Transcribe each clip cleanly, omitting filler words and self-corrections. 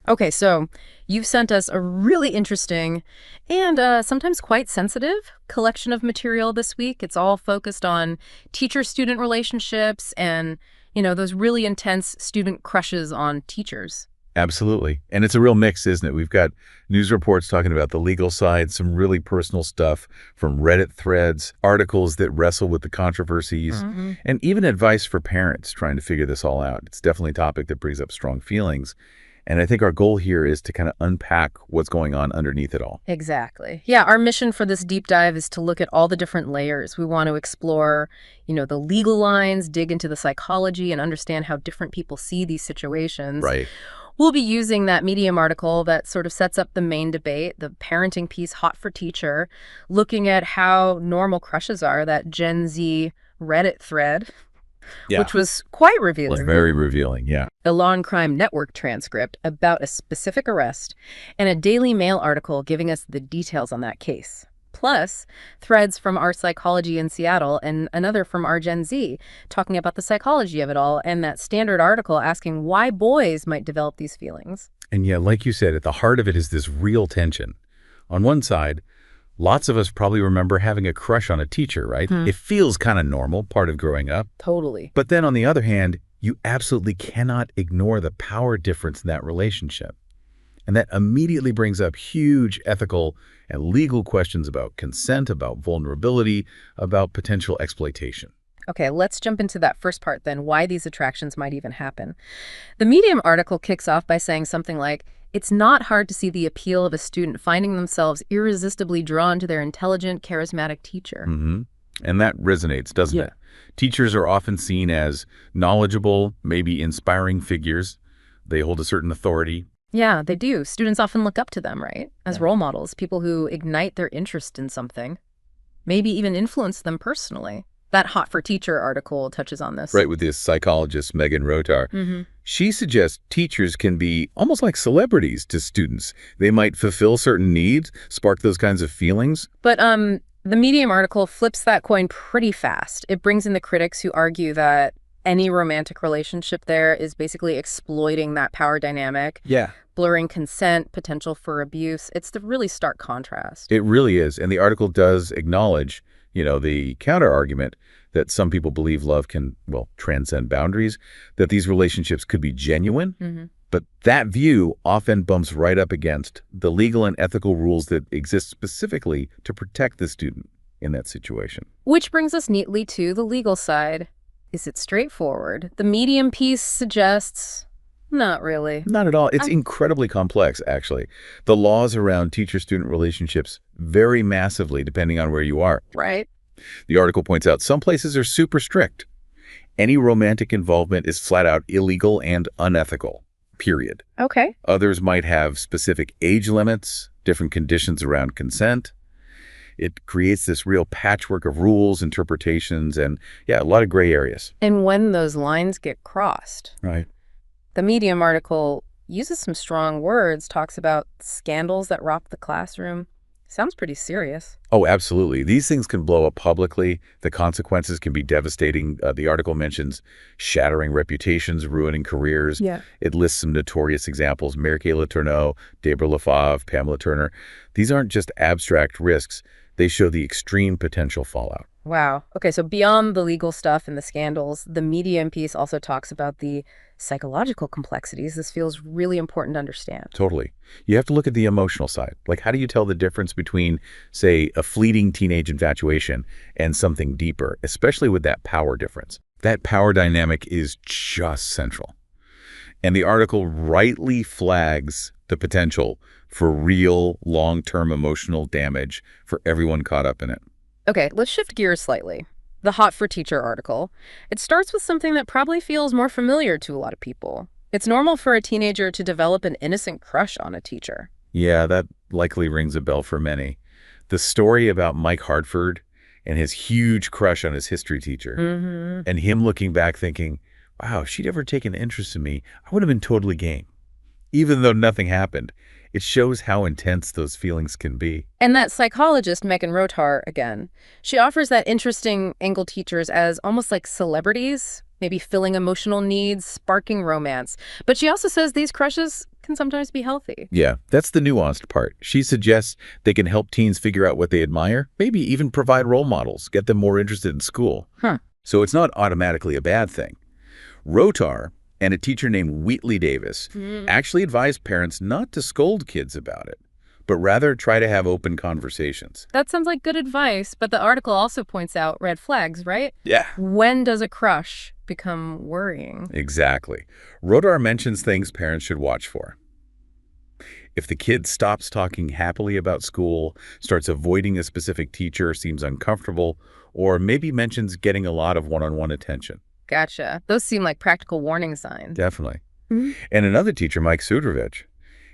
Okay, so you've sent us a really interesting and sometimes quite sensitive collection of material this week. It's all focused on teacher-student relationships and, those really intense student crushes on teachers. Absolutely. And it's a real mix, isn't it? We've got news reports talking about the legal side, some really personal stuff from Reddit threads, articles that wrestle with the controversies, and even advice for parents trying to figure this all out. It's definitely a topic that brings up strong feelings. And I think our goal here is to kind of unpack what's going on underneath it all. Exactly. Yeah, our mission for this deep dive is to look at all the different layers. We want to explore, the legal lines, dig into the psychology, and understand how different people see these situations. Right. We'll be using that Medium article that sort of sets up the main debate, the parenting piece, Hot for Teacher, looking at how normal crushes are, that Gen Z Reddit thread, Yeah. which was quite It was revealing. very revealing. Yeah. A Law and Crime Network transcript about a specific arrest, and a Daily Mail article giving us the details on that case. Plus, threads from our psychology in Seattle and another from our Gen Z talking about the psychology of it all, and that standard article asking why boys might develop these feelings. And yeah, like you said, at the heart of it is this real tension. On one side, lots of us probably remember having a crush on a teacher, right? It feels kind of normal, part of growing up. Totally. But then on the other hand, you absolutely cannot ignore the power difference in that relationship. And that immediately brings up huge ethical and legal questions about consent, about vulnerability, about potential exploitation. Okay, let's jump into that first part then, why these attractions might even happen. The Medium article kicks off by saying something like, it's not hard to see the appeal of a student finding themselves irresistibly drawn to their intelligent, charismatic teacher. And that resonates, doesn't it? Teachers are often seen as knowledgeable, maybe inspiring figures. They hold a certain authority. Yeah, they do. Students often look up to them, right? As role models, people who ignite their interest in something, maybe even influence them personally. That Hot for Teacher article touches on this. Right, with this psychologist, Megan Rotar. She suggests teachers can be almost like celebrities to students. They might fulfill certain needs, spark those kinds of feelings. But the Medium article flips that coin pretty fast. It brings in the critics who argue that any romantic relationship there is basically exploiting that power dynamic. Yeah. Blurring consent, potential for abuse. It's the really stark contrast. It really is. And the article does acknowledge, the counter-argument that some people believe love can, transcend boundaries, that these relationships could be genuine. But that view often bumps right up against the legal and ethical rules that exist specifically to protect the student in that situation. Which brings us neatly to the legal side. Is it straightforward? The Medium piece suggests not really. Not at all. It's incredibly complex, actually. The laws around teacher-student relationships vary massively depending on where you are. Right. The article points out some places are super strict. Any romantic involvement is flat out illegal and unethical, period. Okay. Others might have specific age limits, different conditions around consent. It creates this real patchwork of rules, interpretations, and, a lot of gray areas. And when those lines get crossed. Right. The Medium article uses some strong words, talks about scandals that rock the classroom. Sounds pretty serious. Oh, absolutely. These things can blow up publicly. The consequences can be devastating. The article mentions shattering reputations, ruining careers. Yeah. It lists some notorious examples: Mary-Kay Letourneau, Deborah LaFave, Pamela Turner. These aren't just abstract risks. They show the extreme potential fallout. Wow. Okay, so beyond the legal stuff and the scandals, the Medium piece also talks about the psychological complexities. This feels really important to understand. Totally. You have to look at the emotional side. Like, how do you tell the difference between, say, a fleeting teenage infatuation and something deeper, especially with that power difference? That power dynamic is just central. And the article rightly flags the potential for real long-term emotional damage for everyone caught up in it. Okay, let's shift gears slightly. The Hot for Teacher article. It starts with something that probably feels more familiar to a lot of people. It's normal for a teenager to develop an innocent crush on a teacher. Yeah, that likely rings a bell for many. The story about Mike Hartford and his huge crush on his history teacher, and him looking back thinking, wow, if she'd ever taken an interest in me, I would have been totally game. Even though nothing happened, it shows how intense those feelings can be. And that psychologist, Megan Rotar, again, she offers that interesting angle teachers as almost like celebrities, maybe filling emotional needs, sparking romance. But she also says these crushes can sometimes be healthy. Yeah, that's the nuanced part. She suggests they can help teens figure out what they admire, maybe even provide role models, get them more interested in school. Huh. So it's not automatically a bad thing. Rotar and a teacher named Wheatley Davis actually advised parents not to scold kids about it, but rather try to have open conversations. That sounds like good advice, but the article also points out red flags, right? Yeah. When does a crush become worrying? Exactly. Rotar mentions things parents should watch for. If the kid stops talking happily about school, starts avoiding a specific teacher, seems uncomfortable, or maybe mentions getting a lot of one-on-one attention. Gotcha. Those seem like practical warning signs. Definitely. Mhm. And another teacher, Mike Sudrovich,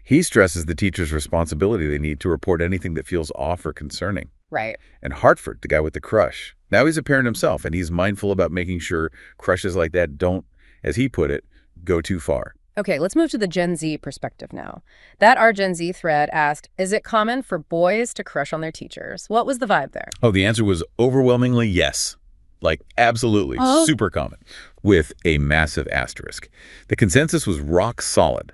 he stresses the teacher's responsibility they need to report anything that feels off or concerning. Right. And Hartford, the guy with the crush, now he's a parent himself, and he's mindful about making sure crushes like that don't, as he put it, go too far. Okay, let's move to the Gen Z perspective now. That Our Gen Z thread asked, is it common for boys to crush on their teachers? What was the vibe there? Oh, the answer was overwhelmingly yes. Like, absolutely, Oh. super common, with a massive asterisk. The consensus was rock solid.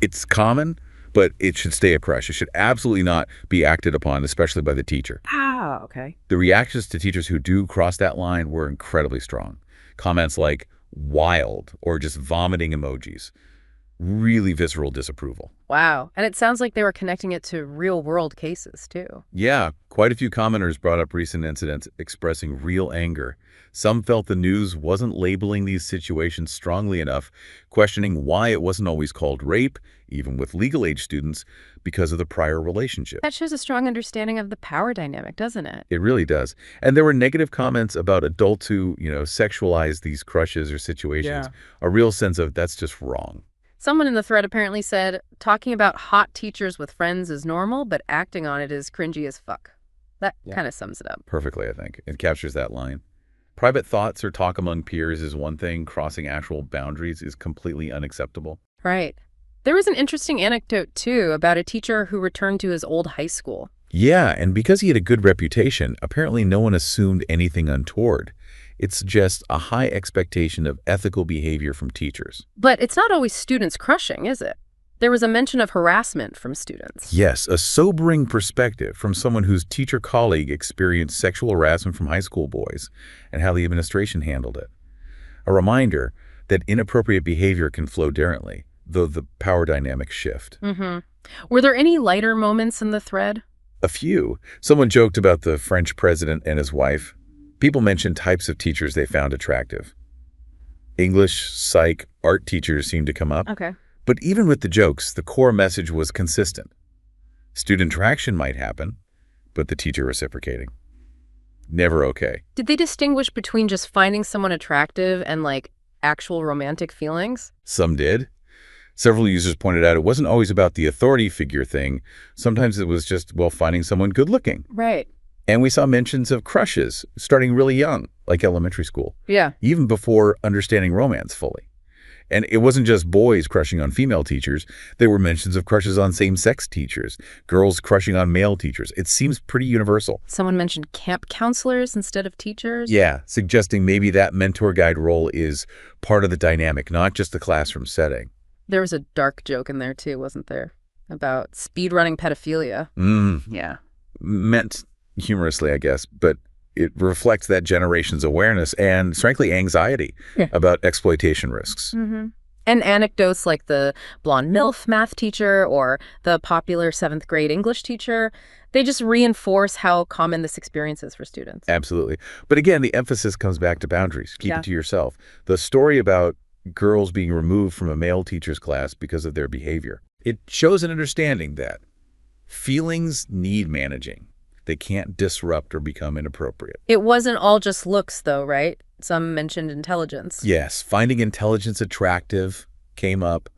It's common, but it should stay a crush. It should absolutely not be acted upon, especially by the teacher. Ah, okay. The reactions to teachers who do cross that line were incredibly strong. Comments like wild or just vomiting emojis. Really visceral disapproval. Wow. And it sounds like they were connecting it to real-world cases, too. Yeah, quite a few commenters brought up recent incidents expressing real anger. Some felt the news wasn't labeling these situations strongly enough, questioning why it wasn't always called rape, even with legal-age students, because of the prior relationship. That shows a strong understanding of the power dynamic, doesn't it? It really does. And there were negative comments about adults who, sexualize these crushes or situations. Yeah. A real sense of that's just wrong. Someone in the thread apparently said, talking about hot teachers with friends is normal, but acting on it is cringy as fuck. That kind of sums it up. Perfectly, I think. It captures that line. Private thoughts or talk among peers is one thing. Crossing actual boundaries is completely unacceptable. Right. There was an interesting anecdote, too, about a teacher who returned to his old high school. Yeah, and because he had a good reputation, apparently no one assumed anything untoward. It's just a high expectation of ethical behavior from teachers. But it's not always students crushing, is it? There was a mention of harassment from students. Yes, a sobering perspective from someone whose teacher colleague experienced sexual harassment from high school boys and how the administration handled it. A reminder that inappropriate behavior can flow differently, though the power dynamics shift. Mm-hmm. Were there any lighter moments in the thread? A few. Someone joked about the French president and his wife. People mentioned types of teachers they found attractive. English, psych, art teachers seemed to come up. Okay. But even with the jokes, the core message was consistent. Student interaction might happen, but the teacher reciprocating. Never okay. Did they distinguish between just finding someone attractive and, actual romantic feelings? Some did. Several users pointed out it wasn't always about the authority figure thing. Sometimes it was just, finding someone good looking. Right. And we saw mentions of crushes starting really young, like elementary school. Yeah. Even before understanding romance fully. And it wasn't just boys crushing on female teachers. There were mentions of crushes on same-sex teachers, girls crushing on male teachers. It seems pretty universal. Someone mentioned camp counselors instead of teachers. Yeah, suggesting maybe that mentor guide role is part of the dynamic, not just the classroom setting. There was a dark joke in there, too, wasn't there? About speedrunning pedophilia. Yeah. Meant humorously, I guess, but it reflects that generation's awareness and, frankly, anxiety about exploitation risks. Mm-hmm. And anecdotes like the blonde MILF math teacher or the popular 7th grade English teacher, they just reinforce how common this experience is for students. Absolutely. But again, the emphasis comes back to boundaries. Keep Yeah. it to yourself. The story about girls being removed from a male teacher's class because of their behavior, it shows an understanding that feelings need managing. They can't disrupt or become inappropriate. It wasn't all just looks, though, right? Some mentioned intelligence. Yes, finding intelligence attractive came up,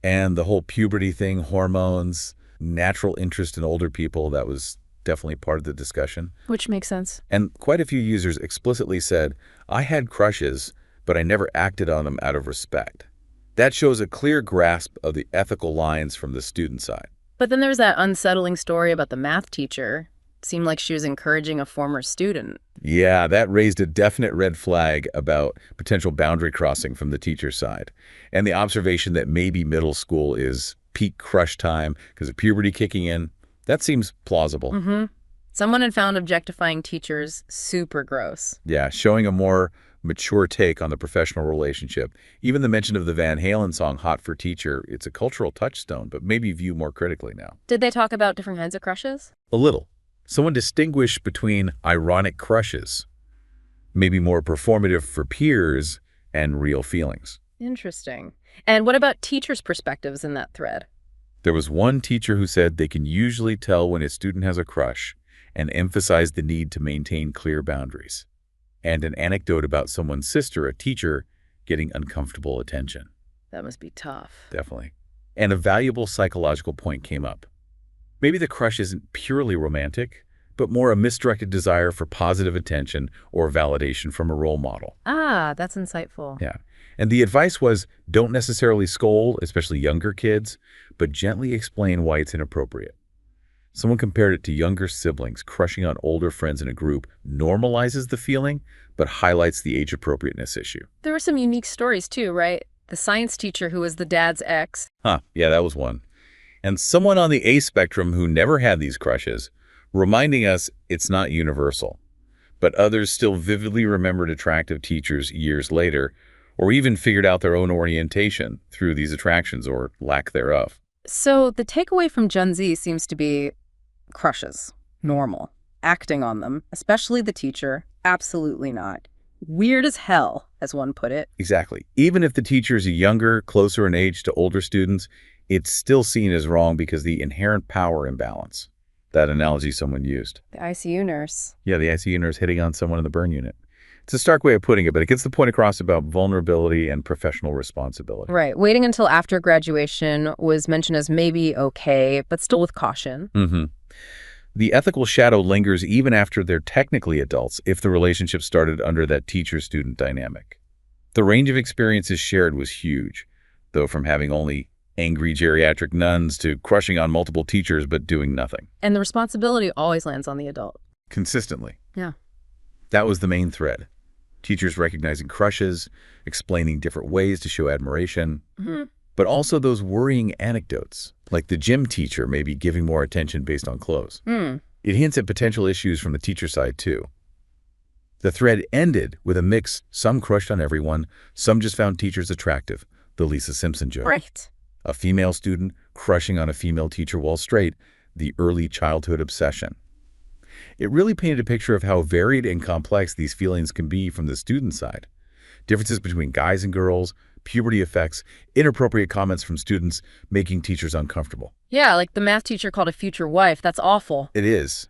and the whole puberty thing, hormones, natural interest in older people, that was definitely part of the discussion. Which makes sense. And quite a few users explicitly said, I had crushes, but I never acted on them out of respect. That shows a clear grasp of the ethical lines from the student side. But then there's that unsettling story about the math teacher. Seemed like she was encouraging a former student. Yeah, that raised a definite red flag about potential boundary crossing from the teacher's side. And the observation that maybe middle school is peak crush time because of puberty kicking in, that seems plausible. Mm-hmm. Someone had found objectifying teachers super gross. Yeah, showing a more mature take on the professional relationship. Even the mention of the Van Halen song Hot for Teacher, it's a cultural touchstone, but maybe viewed more critically now. Did they talk about different kinds of crushes? A little. Someone distinguished between ironic crushes, maybe more performative for peers, and real feelings. Interesting. And what about teachers' perspectives in that thread? There was one teacher who said they can usually tell when a student has a crush and emphasized the need to maintain clear boundaries. And an anecdote about someone's sister, a teacher, getting uncomfortable attention. That must be tough. Definitely. And a valuable psychological point came up. Maybe the crush isn't purely romantic, but more a misdirected desire for positive attention or validation from a role model. Ah, that's insightful. Yeah. And the advice was don't necessarily scold, especially younger kids, but gently explain why it's inappropriate. Someone compared it to younger siblings crushing on older friends in a group normalizes the feeling, but highlights the age appropriateness issue. There were some unique stories too, right? The science teacher who was the dad's ex. Yeah, that was one. And someone on the A spectrum who never had these crushes, reminding us it's not universal. But others still vividly remembered attractive teachers years later, or even figured out their own orientation through these attractions or lack thereof. So the takeaway from Gen Z seems to be crushes, normal. Acting on them, especially the teacher, absolutely not. Weird as hell, as one put it. Exactly. Even if the teacher is younger, closer in age to older students, it's still seen as wrong because the inherent power imbalance. That analogy someone used. The ICU nurse. Yeah, the ICU nurse hitting on someone in the burn unit. It's a stark way of putting it, but it gets the point across about vulnerability and professional responsibility. Right. Waiting until after graduation was mentioned as maybe okay, but still with caution. Mm-hmm. The ethical shadow lingers even after they're technically adults if the relationship started under that teacher-student dynamic. The range of experiences shared was huge, though from having only angry geriatric nuns to crushing on multiple teachers but doing nothing. And the responsibility always lands on the adult. Consistently. Yeah. That was the main thread. Teachers recognizing crushes, explaining different ways to show admiration, but also those worrying anecdotes, like the gym teacher maybe giving more attention based on clothes. It hints at potential issues from the teacher side, too. The thread ended with a mix. Some crushed on everyone, some just found teachers attractive, the Lisa Simpson joke. Right. A female student crushing on a female teacher while straight, the early childhood obsession. It really painted a picture of how varied and complex these feelings can be from the student side. Differences between guys and girls, puberty effects, inappropriate comments from students making teachers uncomfortable. Yeah, like the math teacher called a future wife. That's awful. It is.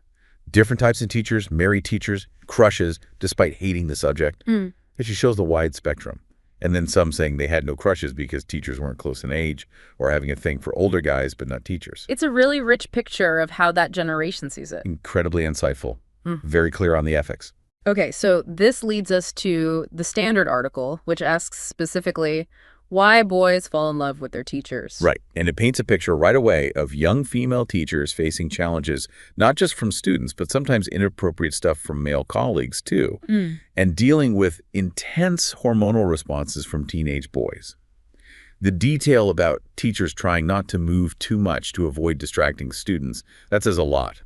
Different types of teachers, married teachers, crushes, despite hating the subject. It just shows the wide spectrum. And then some saying they had no crushes because teachers weren't close in age or having a thing for older guys but not teachers. It's a really rich picture of how that generation sees it. Incredibly insightful. Very clear on the ethics. Okay, so this leads us to the Standard article, which asks specifically why boys fall in love with their teachers. Right. And it paints a picture right away of young female teachers facing challenges, not just from students, but sometimes inappropriate stuff from male colleagues, too, and dealing with intense hormonal responses from teenage boys. The detail about teachers trying not to move too much to avoid distracting students, that says a lot.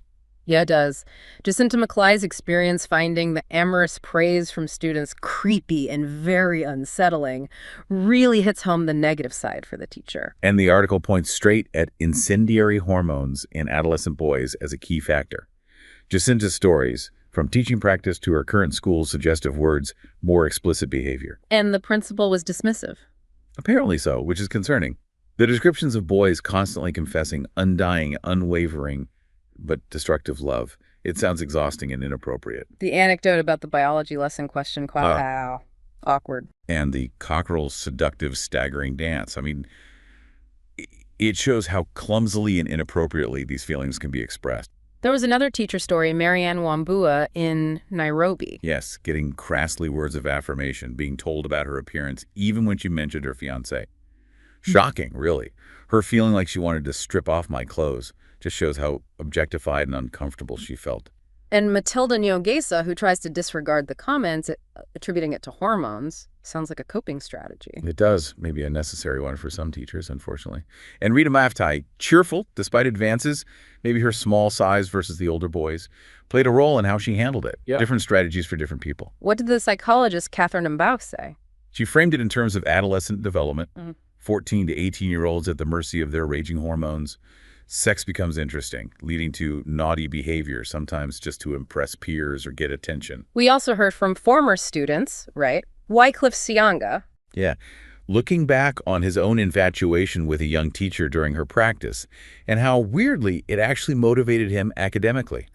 Yeah, it does. Jacinta McCly's experience finding the amorous praise from students creepy and very unsettling really hits home the negative side for the teacher. And the article points straight at incendiary hormones in adolescent boys as a key factor. Jacinta's stories, from teaching practice to her current school's suggestive words, more explicit behavior. And the principal was dismissive. Apparently so, which is concerning. The descriptions of boys constantly confessing undying, unwavering, but destructive love. It sounds exhausting and inappropriate. The anecdote about the biology lesson question, awkward. And the cockerel's seductive, staggering dance. I mean, it shows how clumsily and inappropriately these feelings can be expressed. There was another teacher story, Marianne Wambua in Nairobi. Yes, getting crassly words of affirmation, being told about her appearance, even when she mentioned her fiancé. Shocking, really. Her feeling like she wanted to strip off my clothes just shows how objectified and uncomfortable she felt. And Matilda Nyongesa, who tries to disregard the comments, attributing it to hormones, sounds like a coping strategy. It does. Maybe a necessary one for some teachers, unfortunately. And Rita Maftai, cheerful despite advances, maybe her small size versus the older boys, played a role in how she handled it. Yeah. Different strategies for different people. What did the psychologist Catherine Mbaugh say? She framed it in terms of adolescent development, 14 to 18-year-olds at the mercy of their raging hormones. Sex becomes interesting, leading to naughty behavior, sometimes just to impress peers or get attention. We also heard from former students, right? Wycliffe Sianga. Yeah. Looking back on his own infatuation with a young teacher during her practice, and how weirdly it actually motivated him academically.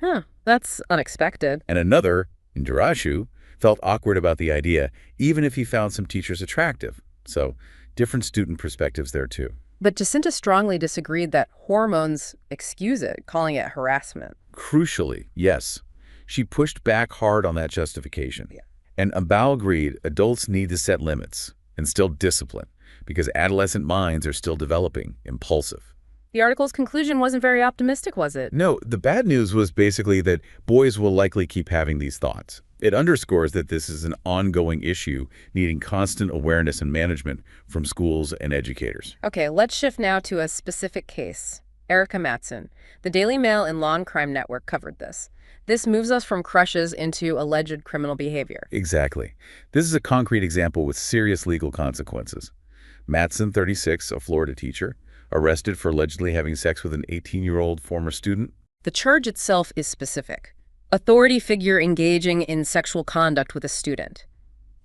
That's unexpected. And another, Indarashu, felt awkward about the idea, even if he found some teachers attractive. So, different student perspectives there too. But Jacinta strongly disagreed that hormones excuse it, calling it harassment. Crucially, yes, she pushed back hard on that justification. And Mbaugh agreed adults need to set limits, instill discipline, because adolescent minds are still developing, impulsive. The article's conclusion wasn't very optimistic, was it? No, the bad news was basically that boys will likely keep having these thoughts. It underscores that this is an ongoing issue needing constant awareness and management from schools and educators. Okay, let's shift now to a specific case. Erica Matson. The Daily Mail and Law and Crime Network covered this. This moves us from crushes into alleged criminal behavior. Exactly. This is a concrete example with serious legal consequences. Matson, 36, a Florida teacher, arrested for allegedly having sex with an 18-year-old former student. The charge itself is specific. Authority figure engaging in sexual conduct with a student.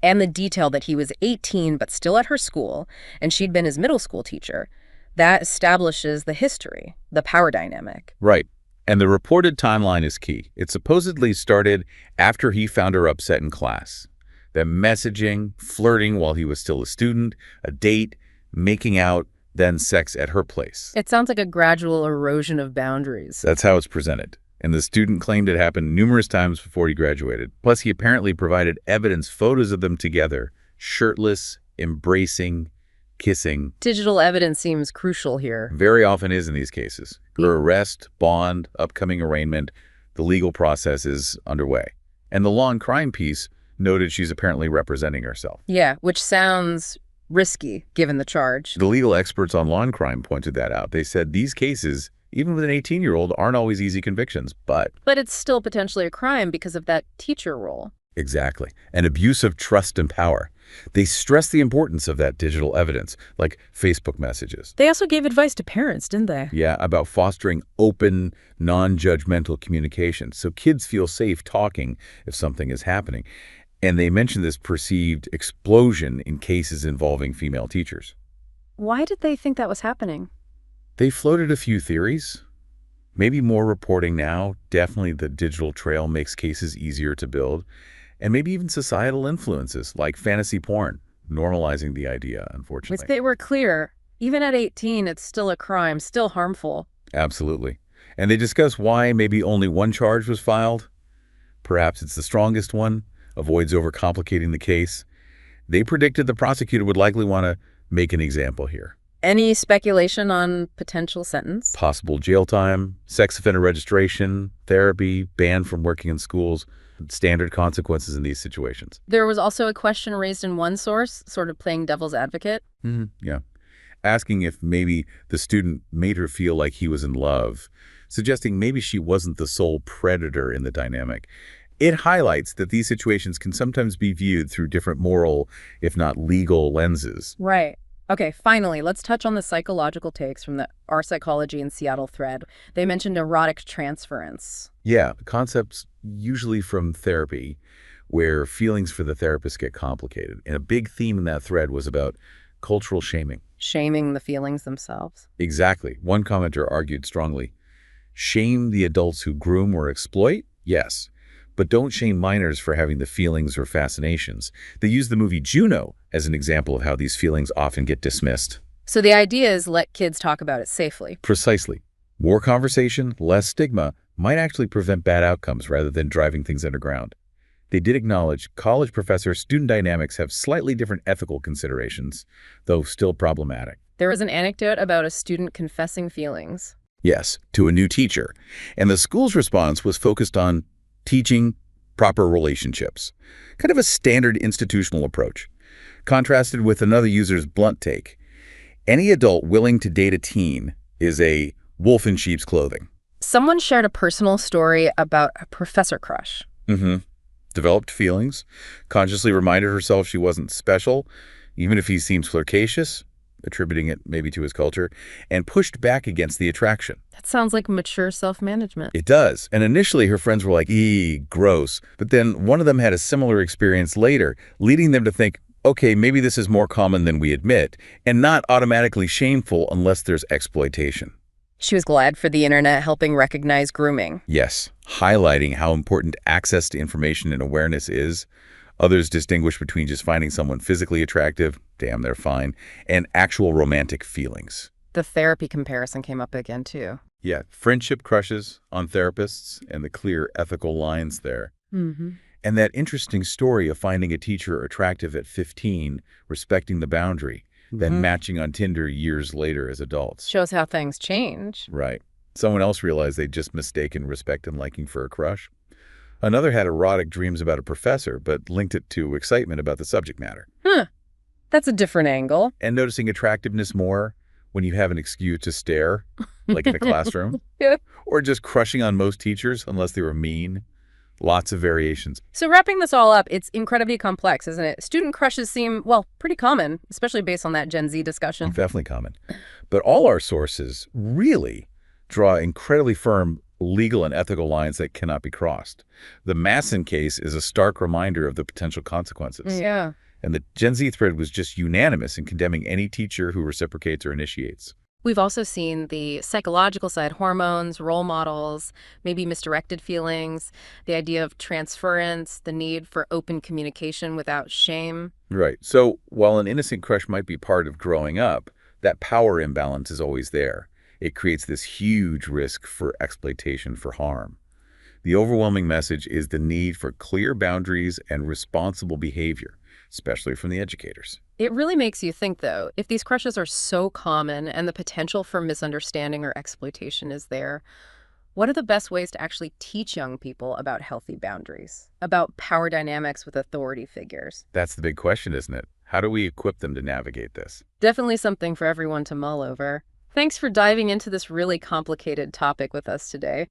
And the detail that he was 18 but still at her school, and she'd been his middle school teacher, that establishes the history, the power dynamic. Right. And the reported timeline is key. It supposedly started after he found her upset in class. The messaging, flirting while he was still a student, a date, making out, then sex at her place. It sounds like a gradual erosion of boundaries. That's how it's presented. And the student claimed it happened numerous times before he graduated. Plus, he apparently provided evidence, photos of them together, shirtless, embracing, kissing. Digital evidence seems crucial here. Very often is in these cases. Her arrest, bond, upcoming arraignment, the legal process is underway. And the law and crime piece noted she's apparently representing herself. Yeah, which sounds risky, given the charge. The legal experts on law and crime pointed that out. They said these cases, even with an 18-year-old, aren't always easy convictions, but... But it's still potentially a crime because of that teacher role. Exactly. An abuse of trust and power. They stress the importance of that digital evidence, like Facebook messages. They also gave advice to parents, didn't they? Yeah, about fostering open, non-judgmental communication, so kids feel safe talking if something is happening. And they mentioned this perceived explosion in cases involving female teachers. Why did they think that was happening? They floated a few theories. Maybe more reporting now. Definitely the digital trail makes cases easier to build. And maybe even societal influences like fantasy porn, normalizing the idea, unfortunately. If they were clear, even at 18, it's still a crime, still harmful. Absolutely. And they discuss why maybe only one charge was filed. Perhaps it's the strongest one, avoids overcomplicating the case. They predicted the prosecutor would likely want to make an example here. Any speculation on potential sentence? Possible jail time, sex offender registration, therapy, ban from working in schools, standard consequences in these situations. There was also a question raised in one source, sort of playing devil's advocate. Yeah. Asking if maybe the student made her feel like he was in love, suggesting maybe she wasn't the sole predator in the dynamic. It highlights that these situations can sometimes be viewed through different moral, if not legal, lenses. Right. Okay, finally, let's touch on the psychological takes from the Our Psychology in Seattle thread. They mentioned erotic transference. Yeah, concepts usually from therapy where feelings for the therapist get complicated. And a big theme in that thread was about cultural shaming. Shaming the feelings themselves. Exactly. One commenter argued strongly, shame the adults who groom or exploit? Yes. But don't shame minors for having the feelings or fascinations. They use the movie Juno as an example of how these feelings often get dismissed. So the idea is let kids talk about it safely. Precisely. More conversation, less stigma, might actually prevent bad outcomes rather than driving things underground. They did acknowledge college professor-student dynamics have slightly different ethical considerations, though still problematic. There was an anecdote about a student confessing feelings. Yes, to a new teacher. And the school's response was focused on teaching proper relationships. Kind of a standard institutional approach. Contrasted with another user's blunt take. Any adult willing to date a teen is a wolf in sheep's clothing. Someone shared a personal story about a professor crush. Mm-hmm. Developed feelings, consciously reminded herself she wasn't special, even if he seems flirtatious, attributing it maybe to his culture, and pushed back against the attraction. That sounds like mature self-management. It does. And initially her friends were like, "Eee, gross." But then one of them had a similar experience later, leading them to think, okay, maybe this is more common than we admit, and not automatically shameful unless there's exploitation. She was glad for the internet helping recognize grooming. Yes, highlighting how important access to information and awareness is. Others distinguish between just finding someone physically attractive, damn, they're fine, and actual romantic feelings. The therapy comparison came up again, too. Yeah, friendship crushes on therapists and the clear ethical lines there. Mm-hmm. And that interesting story of finding a teacher attractive at 15, respecting the boundary, then matching on Tinder years later as adults. Shows how things change. Right. Someone else realized they'd just mistaken respect and liking for a crush. Another had erotic dreams about a professor, but linked it to excitement about the subject matter. Huh. That's a different angle. And noticing attractiveness more when you have an excuse to stare, like in a classroom. Yeah. Or just crushing on most teachers unless they were mean. Lots of variations. So wrapping this all up, it's incredibly complex, isn't it? Student crushes seem, well, pretty common, especially based on that Gen Z discussion. Definitely common. But all our sources really draw incredibly firm legal and ethical lines that cannot be crossed. The Masson case is a stark reminder of the potential consequences. Yeah. And the Gen Z thread was just unanimous in condemning any teacher who reciprocates or initiates. We've also seen the psychological side, hormones, role models, maybe misdirected feelings, the idea of transference, the need for open communication without shame. Right. So while an innocent crush might be part of growing up, that power imbalance is always there. It creates this huge risk for exploitation for harm. The overwhelming message is the need for clear boundaries and responsible behavior, especially from the educators. It really makes you think, though, if these crushes are so common and the potential for misunderstanding or exploitation is there, what are the best ways to actually teach young people about healthy boundaries, about power dynamics with authority figures? That's the big question, isn't it? How do we equip them to navigate this? Definitely something for everyone to mull over. Thanks for diving into this really complicated topic with us today.